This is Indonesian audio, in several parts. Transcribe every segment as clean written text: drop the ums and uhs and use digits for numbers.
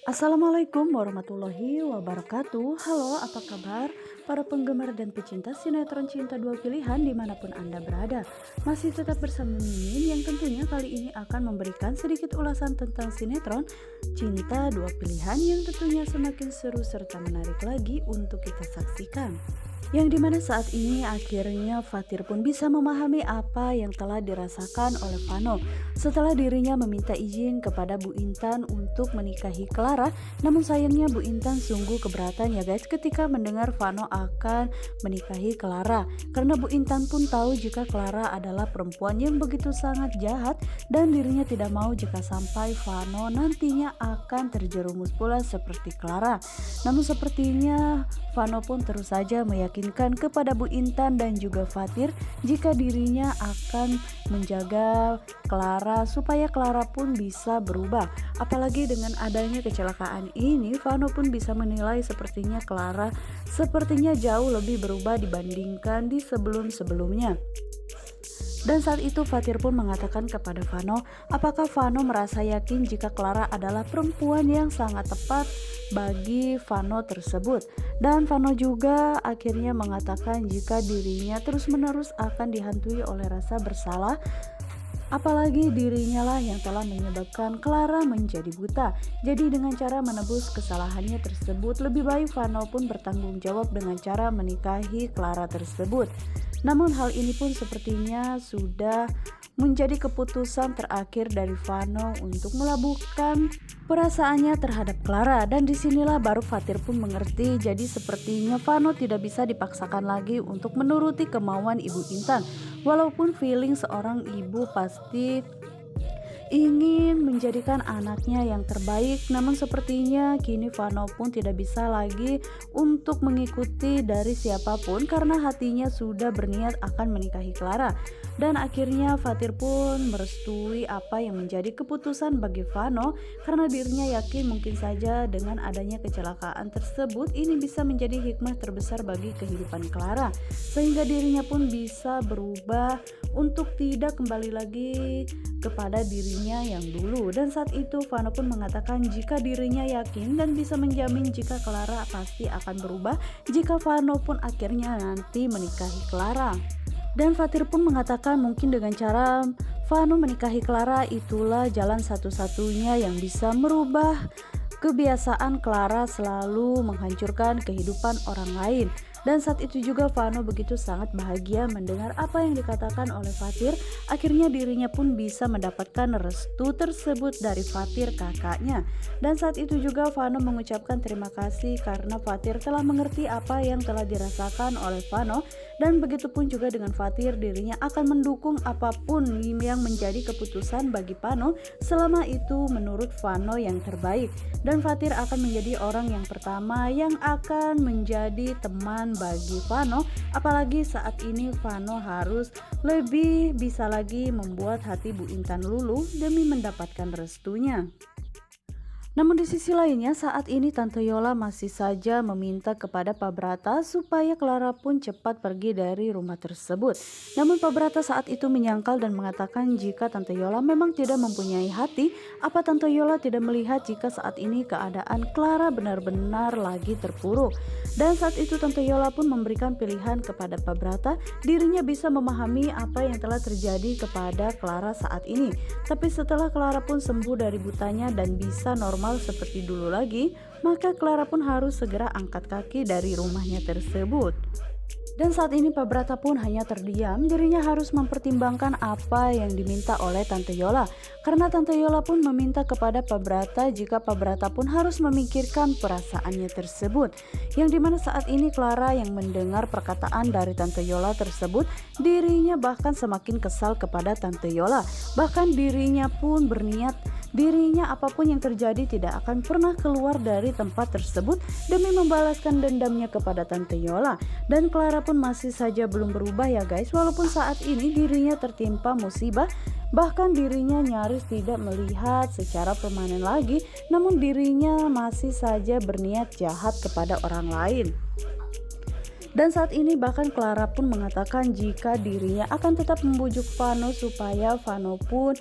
Assalamualaikum warahmatullahi wabarakatuh. Halo, apa kabar para penggemar dan pecinta sinetron Cinta Dua Pilihan dimanapun Anda berada? Masih tetap bersama Mimin yang tentunya kali ini akan memberikan sedikit ulasan tentang sinetron Cinta Dua Pilihan yang tentunya semakin seru serta menarik lagi untuk kita saksikan. Yang dimana saat ini akhirnya Fatir pun bisa memahami apa yang telah dirasakan oleh Vano setelah dirinya meminta izin kepada Bu Intan untuk menikahi Clara. Namun sayangnya Bu Intan sungguh keberatan ya guys ketika mendengar Vano akan menikahi Clara, karena Bu Intan pun tahu jika Clara adalah perempuan yang begitu sangat jahat dan dirinya tidak mau jika sampai Vano nantinya akan terjerumus pula seperti Clara. Namun sepertinya Vano pun terus saja meyakinkan kepada Bu Intan dan juga Fatir jika dirinya akan menjaga Clara supaya Clara pun bisa berubah. Apalagi dengan adanya kecelakaan ini, Vano pun bisa menilai sepertinya Clara sepertinya jauh lebih berubah dibandingkan di sebelum-sebelumnya. Dan saat itu Fatir pun mengatakan kepada Vano, apakah Vano merasa yakin jika Clara adalah perempuan yang sangat tepat bagi Vano tersebut. Dan Vano juga akhirnya mengatakan jika dirinya terus-menerus akan dihantui oleh rasa bersalah, apalagi dirinya lah yang telah menyebabkan Clara menjadi buta. Jadi dengan cara menebus kesalahannya tersebut, lebih baik Vano pun bertanggung jawab dengan cara menikahi Clara tersebut. Namun hal ini pun sepertinya sudah menjadi keputusan terakhir dari Vano untuk melabuhkan perasaannya terhadap Clara. Dan disinilah baru Fatir pun mengerti, jadi sepertinya Vano tidak bisa dipaksakan lagi untuk menuruti kemauan Ibu Intan. Walaupun feeling seorang ibu pasti ingin menjadikan anaknya yang terbaik, namun sepertinya kini Vano pun tidak bisa lagi untuk mengikuti dari siapapun karena hatinya sudah berniat akan menikahi Clara. Dan akhirnya Fatir pun merestui apa yang menjadi keputusan bagi Vano karena dirinya yakin mungkin saja dengan adanya kecelakaan tersebut ini bisa menjadi hikmah terbesar bagi kehidupan Clara, sehingga dirinya pun bisa berubah untuk tidak kembali lagi kepada dirinya yang dulu. Dan saat itu Vano pun mengatakan jika dirinya yakin dan bisa menjamin jika Clara pasti akan berubah jika Vano pun akhirnya nanti menikahi Clara. Dan Fatir pun mengatakan mungkin dengan cara Vano menikahi Clara itulah jalan satu-satunya yang bisa merubah kebiasaan Clara selalu menghancurkan kehidupan orang lain. Dan saat itu juga Vano begitu sangat bahagia mendengar apa yang dikatakan oleh Fatir. Akhirnya dirinya pun bisa mendapatkan restu tersebut dari Fatir kakaknya. Dan saat itu juga Vano mengucapkan terima kasih karena Fatir telah mengerti apa yang telah dirasakan oleh Vano. Dan begitupun juga dengan Fatir, dirinya akan mendukung apapun yang menjadi keputusan bagi Vano selama itu menurut Vano yang terbaik. Dan Fatir akan menjadi orang yang pertama yang akan menjadi teman bagi Vano, apalagi saat ini Vano harus lebih bisa lagi membuat hati Bu Intan luluh demi mendapatkan restunya. Namun di sisi lainnya saat ini Tante Yola masih saja meminta kepada Pak Brata supaya Clara pun cepat pergi dari rumah tersebut. Namun Pak Brata saat itu menyangkal dan mengatakan jika Tante Yola memang tidak mempunyai hati, apa Tante Yola tidak melihat jika saat ini keadaan Clara benar-benar lagi terpuruk. Dan saat itu Tante Yola pun memberikan pilihan kepada Pak Brata, dirinya bisa memahami apa yang telah terjadi kepada Clara saat ini. Tapi setelah Clara pun sembuh dari butanya dan bisa normal seperti dulu lagi, maka Clara pun harus segera angkat kaki dari rumahnya tersebut. Dan saat ini Pak Brata pun hanya terdiam, dirinya harus mempertimbangkan apa yang diminta oleh Tante Yola. Karena Tante Yola pun meminta kepada Pak Brata jika Pak Brata pun harus memikirkan perasaannya tersebut. Yang dimana saat ini Clara yang mendengar perkataan dari Tante Yola tersebut, dirinya bahkan semakin kesal kepada Tante Yola. Bahkan dirinya pun berniat dirinya apapun yang terjadi tidak akan pernah keluar dari tempat tersebut demi membalaskan dendamnya kepada Tante Yola. Dan Clara pun masih saja belum berubah ya guys, walaupun saat ini dirinya tertimpa musibah, bahkan dirinya nyaris tidak melihat secara permanen lagi, namun dirinya masih saja berniat jahat kepada orang lain. Dan saat ini bahkan Clara pun mengatakan jika dirinya akan tetap membujuk Vano supaya Vano pun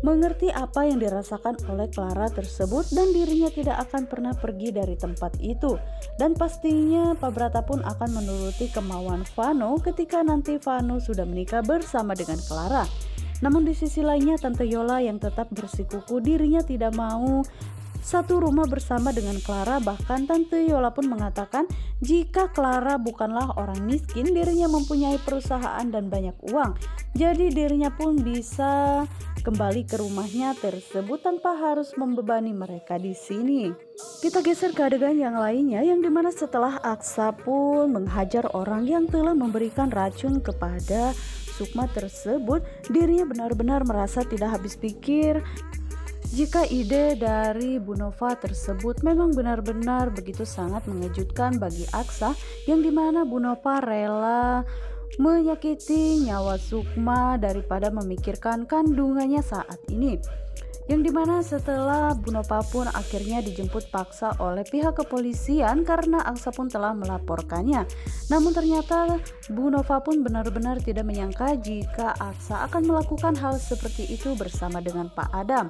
mengerti apa yang dirasakan oleh Clara tersebut dan dirinya tidak akan pernah pergi dari tempat itu. Dan pastinya Pak Brata pun akan menuruti kemauan Vano ketika nanti Vano sudah menikah bersama dengan Clara. Namun di sisi lainnya Tante Yola yang tetap bersikukuh dirinya tidak mau satu rumah bersama dengan Clara. Bahkan Tante Yola pun mengatakan jika Clara bukanlah orang miskin, dirinya mempunyai perusahaan dan banyak uang, jadi dirinya pun bisa kembali ke rumahnya tersebut tanpa harus membebani mereka di sini. Kita geser ke adegan yang lainnya, yang dimana setelah Aksa pun menghajar orang yang telah memberikan racun kepada Sukma tersebut, dirinya benar-benar merasa tidak habis pikir jika ide dari Bu Nova tersebut memang benar-benar begitu sangat mengejutkan bagi Aksa, yang dimana Bu Nova rela menyakiti nyawa Sukma daripada memikirkan kandungannya saat ini. Yang dimana setelah Bu Nova pun akhirnya dijemput paksa oleh pihak kepolisian karena Aksa pun telah melaporkannya. Namun ternyata Bu Nova pun benar-benar tidak menyangka jika Aksa akan melakukan hal seperti itu bersama dengan Pak Adam.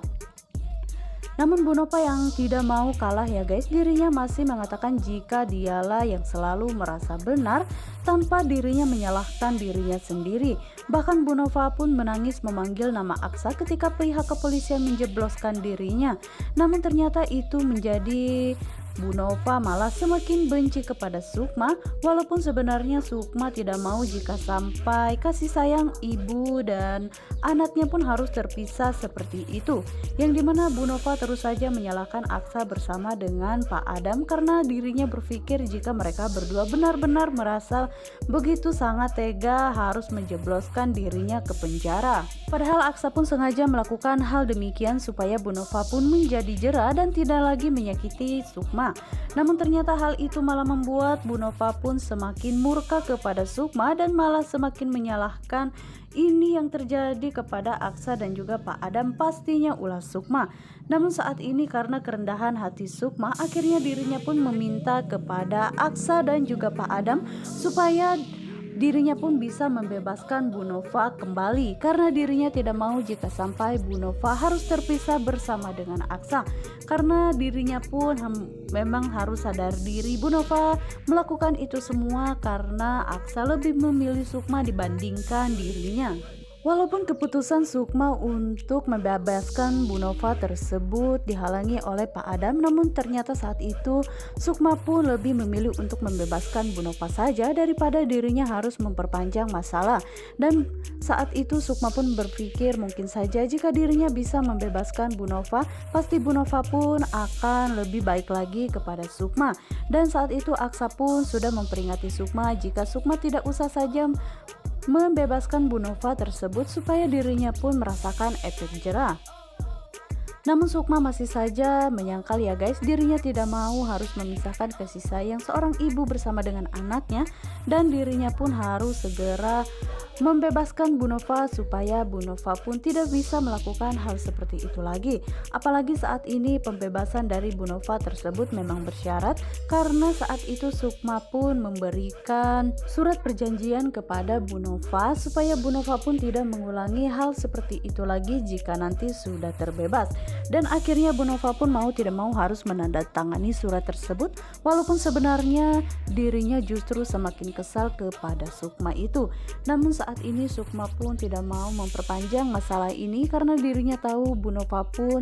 Namun Bu Nova yang tidak mau kalah ya guys, dirinya masih mengatakan jika dialah yang selalu merasa benar tanpa dirinya menyalahkan dirinya sendiri. Bahkan Bu Nova pun menangis memanggil nama Aksa ketika pihak kepolisian menjebloskan dirinya. Namun ternyata itu menjadi Bu Nova malah semakin benci kepada Sukma, walaupun sebenarnya Sukma tidak mau jika sampai kasih sayang ibu dan anaknya pun harus terpisah seperti itu. Yang dimana Bu Nova terus saja menyalahkan Aksa bersama dengan Pak Adam karena dirinya berpikir jika mereka berdua benar-benar merasa begitu sangat tega harus menjebloskan dirinya ke penjara. Padahal Aksa pun sengaja melakukan hal demikian supaya Bu Nova pun menjadi jera dan tidak lagi menyakiti Sukma. Namun ternyata hal itu malah membuat Bu Nova pun semakin murka kepada Sukma dan malah semakin menyalahkan ini yang terjadi kepada Aksa dan juga Pak Adam, pastinya ulah Sukma. Namun saat ini karena kerendahan hati Sukma, akhirnya dirinya pun meminta kepada Aksa dan juga Pak Adam supaya dirinya pun bisa membebaskan Bu Nova kembali karena dirinya tidak mau jika sampai Bu Nova harus terpisah bersama dengan Aksa, karena dirinya pun memang harus sadar diri Bu Nova melakukan itu semua karena Aksa lebih memilih Sukma dibandingkan dirinya. Walaupun keputusan Sukma untuk membebaskan Bu Nova tersebut dihalangi oleh Pak Adam, namun ternyata saat itu Sukma pun lebih memilih untuk membebaskan Bu Nova saja daripada dirinya harus memperpanjang masalah. Dan saat itu Sukma pun berpikir mungkin saja jika dirinya bisa membebaskan Bu Nova, pasti Bu Nova pun akan lebih baik lagi kepada Sukma. Dan saat itu Aksa pun sudah memperingati Sukma jika Sukma tidak usah saja membebaskan Bu Nova tersebut supaya dirinya pun merasakan efek jera. Namun Sukma masih saja menyangkal ya guys, dirinya tidak mau harus memisahkan kasih sayang seorang ibu bersama dengan anaknya, dan dirinya pun harus segera membebaskan Bu Nova supaya Bu Nova pun tidak bisa melakukan hal seperti itu lagi. Apalagi saat ini pembebasan dari Bu Nova tersebut memang bersyarat karena saat itu Sukma pun memberikan surat perjanjian kepada Bu Nova supaya Bu Nova pun tidak mengulangi hal seperti itu lagi jika nanti sudah terbebas. Dan akhirnya Bu Nova pun mau tidak mau harus menandatangani surat tersebut, walaupun sebenarnya dirinya justru semakin kesal kepada Sukma itu. Namun saat ini Sukma pun tidak mau memperpanjang masalah ini karena dirinya tahu Bu Nova pun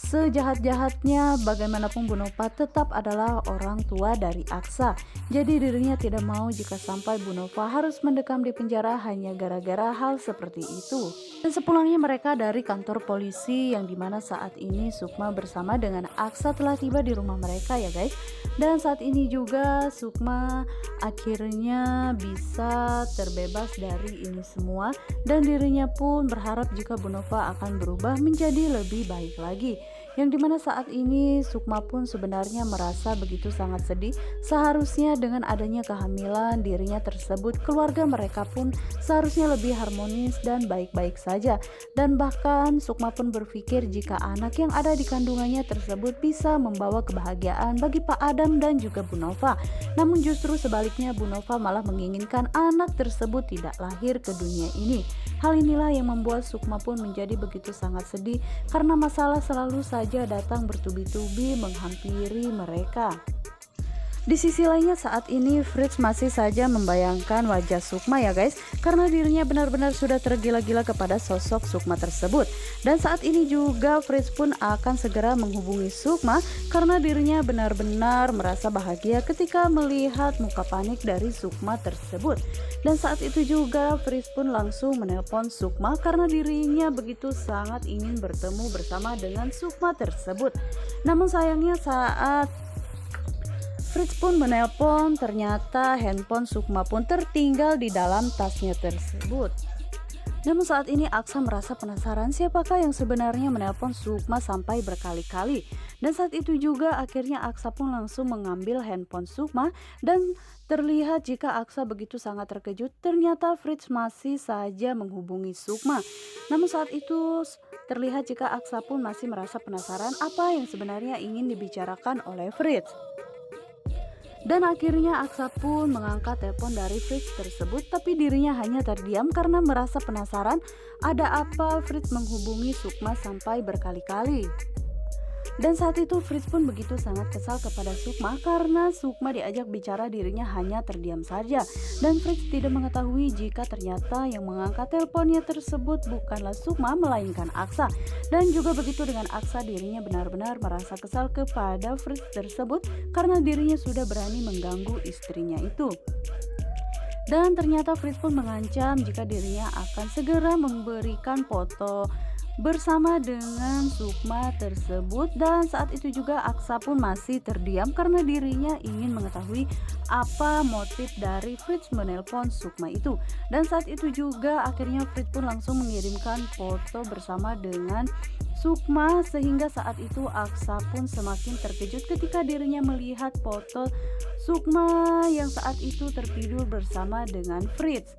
sejahat-jahatnya bagaimanapun Bu Nova tetap adalah orang tua dari Aksa. Jadi dirinya tidak mau jika sampai Bu Nova harus mendekam di penjara hanya gara-gara hal seperti itu. Dan sepulangnya mereka dari kantor polisi, yang dimana saat ini Sukma bersama dengan Aksa telah tiba di rumah mereka ya guys. Dan saat ini juga Sukma akhirnya bisa terbebas dari ini semua, dan dirinya pun berharap jika Bu Nova akan berubah menjadi lebih baik lagi. Yang dimana saat ini Sukma pun sebenarnya merasa begitu sangat sedih. Seharusnya dengan adanya kehamilan dirinya tersebut, keluarga mereka pun seharusnya lebih harmonis dan baik-baik saja. Dan bahkan Sukma pun berpikir jika anak yang ada di kandungannya tersebut bisa membawa kebahagiaan bagi Pak Adam dan juga Bu Nova. Namun justru sebaliknya Bu Nova malah menginginkan anak tersebut tidak lahir ke dunia ini. Hal inilah yang membuat Sukma pun menjadi begitu sangat sedih karena masalah selalu saja datang bertubi-tubi menghampiri mereka. Di sisi lainnya saat ini Fritz masih saja membayangkan wajah Sukma ya guys, karena dirinya benar-benar sudah tergila-gila kepada sosok Sukma tersebut. Dan saat ini juga Fritz pun akan segera menghubungi Sukma karena dirinya benar-benar merasa bahagia ketika melihat muka panik dari Sukma tersebut. Dan saat itu juga Fritz pun langsung menelpon Sukma karena dirinya begitu sangat ingin bertemu bersama dengan Sukma tersebut. Namun sayangnya saat Fritz pun menelpon, ternyata handphone Sukma pun tertinggal di dalam tasnya tersebut. Namun saat ini Aksa merasa penasaran siapakah yang sebenarnya menelpon Sukma sampai berkali-kali. Dan saat itu juga akhirnya Aksa pun langsung mengambil handphone Sukma dan terlihat jika Aksa begitu sangat terkejut, ternyata Fritz masih saja menghubungi Sukma. Namun saat itu terlihat jika Aksa pun masih merasa penasaran apa yang sebenarnya ingin dibicarakan oleh Fritz. Dan akhirnya Aksa pun mengangkat telepon dari Fritz tersebut, tapi dirinya hanya terdiam karena merasa penasaran ada apa Fritz menghubungi Sukma sampai berkali-kali. Dan saat itu Fritz pun begitu sangat kesal kepada Sukma karena Sukma diajak bicara dirinya hanya terdiam saja. Dan Fritz tidak mengetahui jika ternyata yang mengangkat teleponnya tersebut bukanlah Sukma melainkan Aksa. Dan juga begitu dengan Aksa, dirinya benar-benar merasa kesal kepada Fritz tersebut karena dirinya sudah berani mengganggu istrinya itu. Dan ternyata Fritz pun mengancam jika dirinya akan segera memberikan foto bersama dengan Sukma tersebut. Dan saat itu juga Aksa pun masih terdiam karena dirinya ingin mengetahui apa motif dari Fritz menelpon Sukma itu. Dan saat itu juga akhirnya Fritz pun langsung mengirimkan foto bersama dengan Sukma, sehingga saat itu Aksa pun semakin terkejut ketika dirinya melihat foto Sukma yang saat itu tertidur bersama dengan Fritz.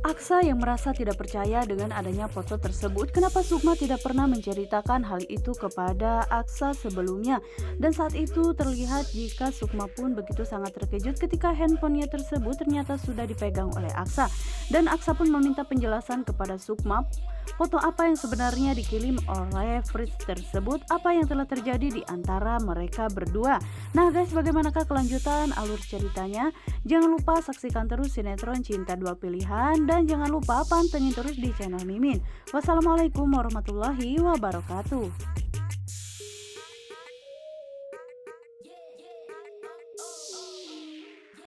Aksa yang merasa tidak percaya dengan adanya foto tersebut, kenapa Sukma tidak pernah menceritakan hal itu kepada Aksa sebelumnya. Dan saat itu terlihat jika Sukma pun begitu sangat terkejut ketika handphonenya tersebut ternyata sudah dipegang oleh Aksa. Dan Aksa pun meminta penjelasan kepada Sukma foto apa yang sebenarnya dikirim oleh Fritz tersebut, apa yang telah terjadi di antara mereka berdua. Nah guys, bagaimanakah kelanjutan alur ceritanya? Jangan lupa saksikan terus sinetron Cinta Dua Pilihan dan jangan lupa pantengin terus di channel Mimin. Wassalamualaikum warahmatullahi wabarakatuh.